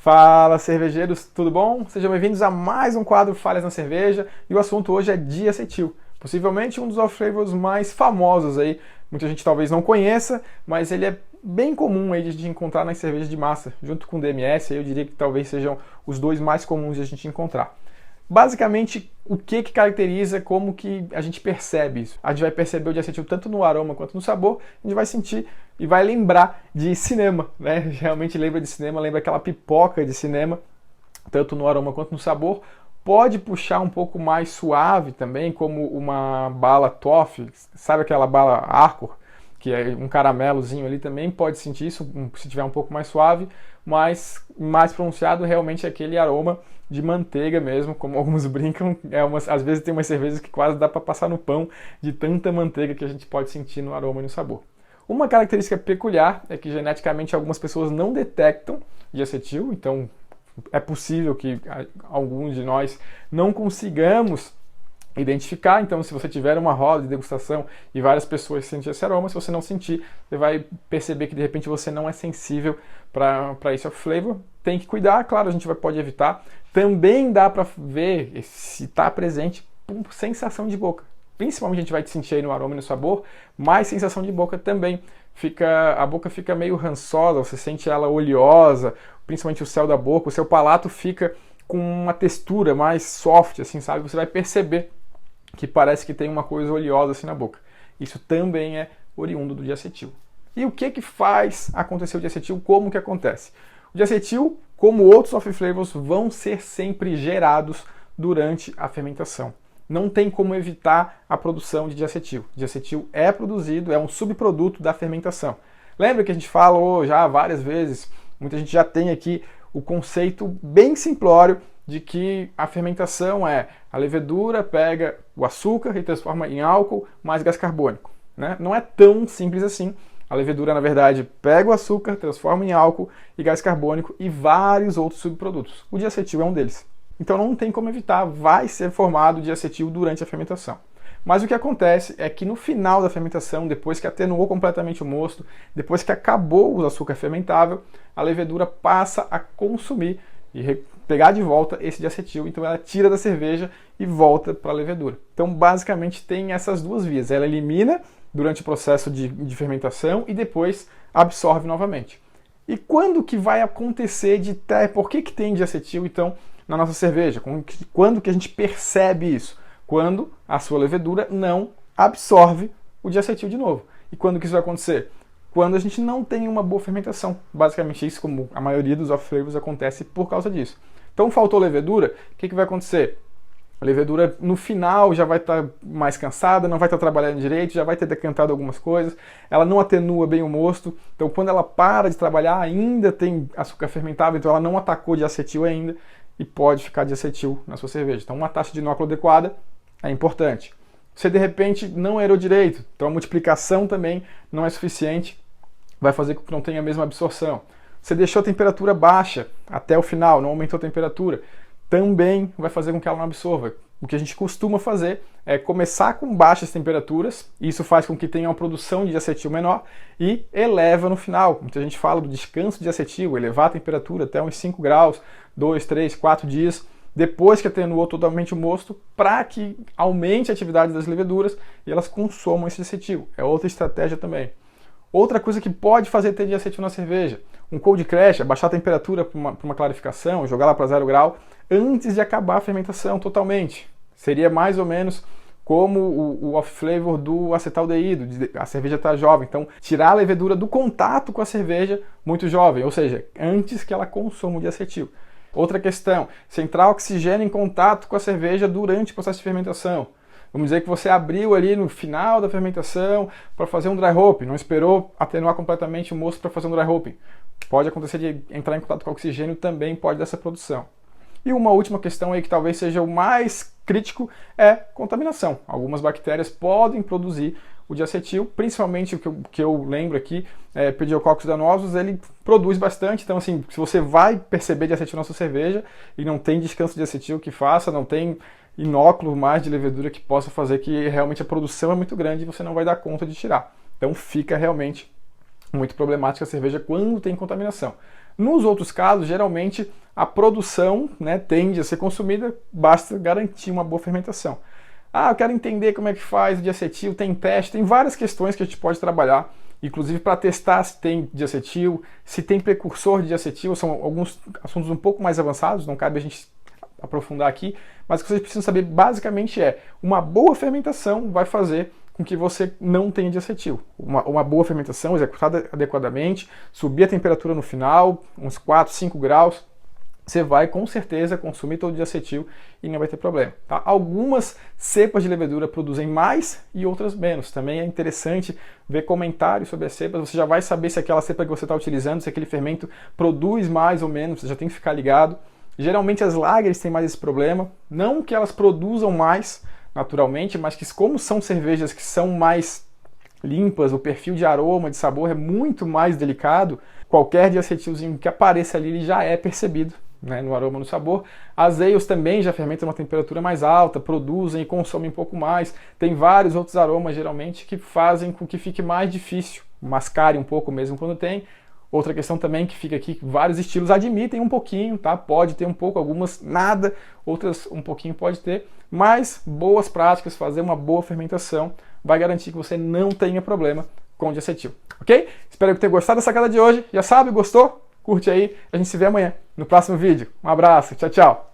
Fala, cervejeiros, tudo bom? Sejam bem-vindos a mais um quadro Falhas na Cerveja e o assunto hoje é diacetil, possivelmente um dos off-flavors mais famosos aí. Muita gente talvez não conheça, mas ele é bem comum aí de a gente encontrar nas cervejas de massa, junto com o DMS, aí eu diria que talvez sejam os dois mais comuns de a gente encontrar. Basicamente, o que caracteriza, como que a gente percebe isso? A gente vai perceber o diacetil tanto no aroma quanto no sabor, a gente vai sentir e vai lembrar de cinema, né? Realmente lembra de cinema, lembra aquela pipoca de cinema, tanto no aroma quanto no sabor. Pode puxar um pouco mais suave também, como uma bala toffee, sabe aquela bala Arcor? Que é um caramelozinho ali também, pode sentir isso se tiver um pouco mais suave, mas mais pronunciado realmente é aquele aroma de manteiga mesmo, como alguns brincam, às vezes tem umas cervejas que quase dá para passar no pão de tanta manteiga que a gente pode sentir no aroma e no sabor. Uma característica peculiar é que geneticamente algumas pessoas não detectam diacetil, então é possível que alguns de nós não consigamos identificar. Então, se você tiver uma roda de degustação e várias pessoas sentem esse aroma, se você não sentir, você vai perceber que de repente você não é sensível para esse off-flavor. Tem que cuidar, claro, a gente pode evitar. Também dá para ver se está presente por sensação de boca. Principalmente a gente vai sentir aí no aroma e no sabor, mas sensação de boca também. A boca fica meio rançosa, você sente ela oleosa, principalmente o céu da boca, o seu palato fica com uma textura mais soft, assim, sabe? Você vai perceber que parece que tem uma coisa oleosa assim na boca. Isso também é oriundo do diacetil. E o que faz acontecer o diacetil? Como que acontece? O diacetil, como outros off-flavors, vão ser sempre gerados durante a fermentação. Não tem como evitar a produção de diacetil. Diacetil é produzido, é um subproduto da fermentação. Lembra que a gente falou já várias vezes, muita gente já tem aqui o conceito bem simplório de que a fermentação é a levedura pega o açúcar e transforma em álcool mais gás carbônico, né? Não é tão simples assim. A levedura, na verdade, pega o açúcar, transforma em álcool e gás carbônico e vários outros subprodutos. O diacetil é um deles. Então não tem como evitar, vai ser formado diacetil durante a fermentação. Mas o que acontece é que no final da fermentação, depois que atenuou completamente o mosto, depois que acabou o açúcar fermentável, a levedura passa a consumir e pegar de volta esse diacetil, então ela tira da cerveja e volta para a levedura. Então basicamente tem essas duas vias, ela elimina durante o processo de fermentação e depois absorve novamente. E quando que vai acontecer por que tem diacetil então na nossa cerveja? Quando que a gente percebe isso? Quando a sua levedura não absorve o diacetil de novo. E quando que isso vai acontecer? Quando a gente não tem uma boa fermentação. Basicamente isso, como a maioria dos off-flavors, acontece por causa disso. Então faltou levedura, o que vai acontecer? A levedura no final já vai estar mais cansada, não vai estar trabalhando direito, já vai ter decantado algumas coisas, ela não atenua bem o mosto, então quando ela para de trabalhar ainda tem açúcar fermentável, então ela não atacou diacetil ainda e pode ficar diacetil na sua cerveja. Então uma taxa de inóculo adequada é importante. Você de repente não aerou direito, então a multiplicação também não é suficiente, vai fazer com que não tenha a mesma absorção. Você deixou a temperatura baixa até o final, não aumentou a temperatura, também vai fazer com que ela não absorva. O que a gente costuma fazer é começar com baixas temperaturas, e isso faz com que tenha uma produção de diacetil menor e eleva no final. Muita gente fala do descanso de diacetil, elevar a temperatura até uns 5 graus, 2, 3, 4 dias, depois que atenuou totalmente o mosto, para que aumente a atividade das leveduras e elas consomam esse diacetil. É outra estratégia também. Outra coisa que pode fazer ter diacetil na cerveja, um cold crash, abaixar a temperatura para uma clarificação, jogar lá para 0 grau, antes de acabar a fermentação totalmente. Seria mais ou menos como o off-flavor do acetaldeído, a cerveja está jovem, então tirar a levedura do contato com a cerveja muito jovem, ou seja, antes que ela consuma o diacetil. Outra questão, se entrar oxigênio em contato com a cerveja durante o processo de fermentação. Vamos dizer que você abriu ali no final da fermentação para fazer um dry hopping, não esperou atenuar completamente o mosto para fazer um dry hopping. Pode acontecer de entrar em contato com o oxigênio, também pode dar essa produção. E uma última questão aí que talvez seja o mais crítico é contaminação. Algumas bactérias podem produzir o diacetil, principalmente o que eu lembro aqui, Pediococcus danosus, ele produz bastante, então assim, se você vai perceber diacetil na sua cerveja e não tem descanso de diacetil que faça, não tem inóculo mais de levedura que possa fazer que realmente a produção é muito grande e você não vai dar conta de tirar. Então fica realmente muito problemática a cerveja quando tem contaminação. Nos outros casos, geralmente a produção, né, tende a ser consumida, basta garantir uma boa fermentação. Eu quero entender como é que faz o diacetil, tem teste, tem várias questões que a gente pode trabalhar, inclusive para testar se tem diacetil, se tem precursor de diacetil, são alguns assuntos um pouco mais avançados, não cabe a gente aprofundar aqui, mas o que vocês precisam saber basicamente é, uma boa fermentação vai fazer com que você não tenha diacetil. Uma boa fermentação executada adequadamente, subir a temperatura no final, uns 4, 5 graus, você vai com certeza consumir todo o diacetil e não vai ter problema. Tá? Algumas cepas de levedura produzem mais e outras menos. Também é interessante ver comentários sobre as cepas, você já vai saber se aquela cepa que você está utilizando, se aquele fermento produz mais ou menos, você já tem que ficar ligado. Geralmente as lagers têm mais esse problema, não que elas produzam mais naturalmente, mas que como são cervejas que são mais limpas, o perfil de aroma, de sabor é muito mais delicado, qualquer diacetilzinho que apareça ali ele já é percebido, né, no aroma, no sabor. As ales também já fermentam a uma temperatura mais alta, produzem e consomem um pouco mais. Tem vários outros aromas, geralmente, que fazem com que fique mais difícil, mascare um pouco mesmo quando tem. Outra questão também que fica aqui, vários estilos admitem um pouquinho, tá? Pode ter um pouco, algumas nada, outras um pouquinho pode ter, mas boas práticas, fazer uma boa fermentação vai garantir que você não tenha problema com diacetil, ok? Espero que tenha gostado da sacada de hoje. Já sabe, gostou? Curte aí, a gente se vê amanhã no próximo vídeo. Um abraço, tchau, tchau!